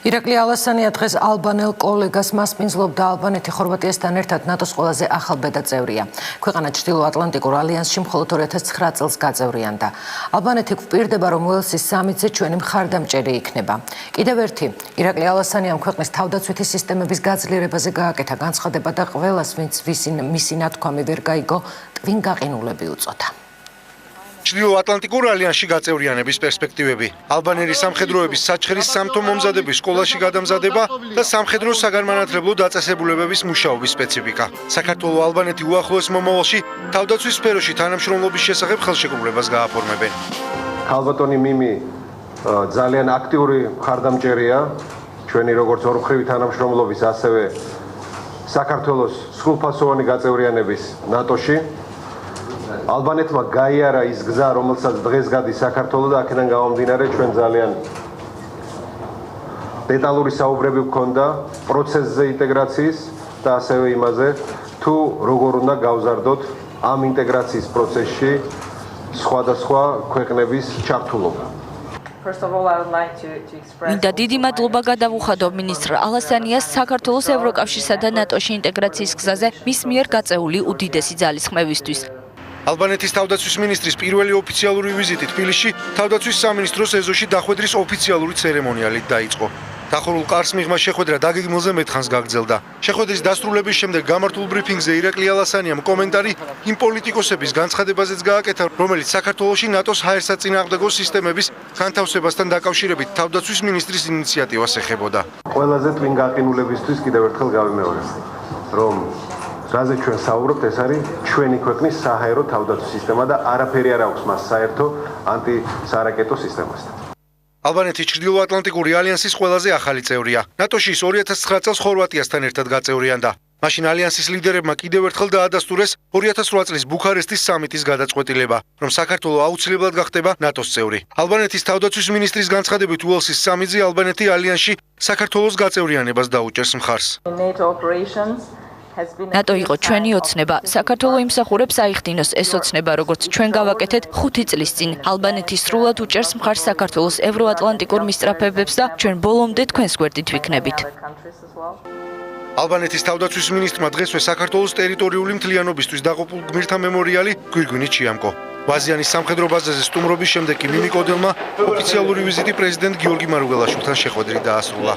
ირაკლი ალასანია დღეს ალბანელ კოლეგას მასპინძლობდა ალბანეთი ხორვატიასთან ერთად ნატოს ყველაზე ახალ ბედა წევრია. ქვეყანა ჩრდილო-ატლანტიკურ ალიანსში მხოლოდ 2009 წელს გაწევრიანდა. ალბანეთი გვპირდება, რომ უელსის სამიტზე ჩვენი მხარდამჭერი იქნება. კიდევ ერთი, ირაკლი ალასანიამ ქვეყნის თავდაცვითი სისტემების გაძლიერებაზე გააკეთა განცხადება და ყველას, ვინც მისი ნათქვამი ვერ გაიგო, ტვინგაყინულები უწოდა. ჩრდილო-ატლანტიკურ ალიანსში გაწევრიანების პერსპექტივები, ალბანელი სამხედროების საჩხერის სამთო მომზადების სკოლაში გადამზადება და სამხედრო საგანმანათლებლო დაწესებულებების მუშაობის სპეციფიკა. საქართველოს ალბანეთი უახლოეს მომავალში თავდაცვის სფეროში თანამშრომლობის შესახებ ხელშეკრულებას გააფორმებენ. ქალბატონი მიმი ძალიან აქტიური მხარდამჭერია ჩვენი როგორც ორმხრივი თანამშრომლობის, ასევე საქართველოს სრულფასოვანი გაწევრიანების ნატოში. ალბანეთმა გაიარა ის გზა, რომელსაც დღეს გადის საქართველო და აქედან გამომდინარე ჩვენ ძალიან დეტალური საუბრები გვქონდა პროცესზე ინტეგრაციის და ასევე იმაზე, თუ როგორ უნდა გავზარდოთ ამ ინტეგრაციის პროცესში სხვადასხვა ქვეყნების ჩართულობა. მინდა დიდი მადლობა გადავუხადო მინისტრ ალასანიას საქართველოს ევროკავშირსა და ნატოში ინტეგრაციის გზაზე მის მიერ გაწეული უდიდესი ძალისხმევისთვის. ალბანეთის თავდაცვის მინისტრის პირველი ოფიციალური ვიზიტი თბილისში თავდაცვის სამინისტროს ეზოში დახვედრის ოფიციალური ცერემონიალით დაიწყო. დახურულ ყარს მიღმა შეხვედრა დაგეგმილზე მეთხანს გაგრძელდა. შეხვედრის დასრულების შემდეგ გამართულ ბრიფინგზე ირაკლი ალასანიამ კომენტარი იმ პოლიტიკოსების განცხადებაზეც გააკეთა, რომელიც საქართველოში ნატოს ჰაერსაწინააღმდეგო სისტემების განთავსებასთან დაკავშირებით თავდაცვის მინისტრის ინიციატივას ეხებოდა. ყველაზე ტვინგაყინულებისთვის კიდევ ერთხელ გავიმეორებ, რომ რაზე ჩვენ საუბრობთ, ეს არის ჩვენი ქვეყნის საჰაერო თავდაცვის სისტემა და არაფერი არ აქვს მას საერთო ანტისარაკეტო სისტემასთან. ალბანეთი ჩრდილო-ატლანტიკური ალიანსის ყველაზე ახალი წევრია. ნატოში ის 2009 წელს ხორვატიასთან ერთად გაწევრიანდა. მაშინ ალიანსის ლიდერებმა კიდევ ერთხელ დაადასტურეს 2008 წლის ბუქარესტის სამიტის გადაწყვეტილება, რომ საქართველო აუცილებლად გახდება ნატოს წევრი. ალბანეთის თავდაცვის მინისტრის განცხადებით უელსის სამიტზე ალბანეთი ალიანსში საქართველოს გაწევრიანებას დაუჭერს მხარს. ნატო იყო ჩვენი ოცნება. საქართველო იმსახურებს აიხდინოს ეს ოცნება, როგორც ჩვენ გავაკეთეთ 5 წლის წინ. ალბანეთი სრულად უჭერს მხარს საქართველოს ევროატლანტიკურ მისწრაფებებს და ჩვენ ბოლომდე თქვენს გვერდით ვიქნებით. ალბანეთის თავდაცვის მინისტრმა დღესვე საქართველოს ტერიტორიული მთლიანობისთვის დაყოფილ გმირთა მემორიალი გვირგვინით შეამკო. ვაზიანის სამხედრო ბაზაზე სტუმრობის შემდეგ კი მიმიკოდელმა ოფიციალური ვიზიტი პრეზიდენტ გიორგი მარუგველაშვილთან შეხვედრით დაასრულა.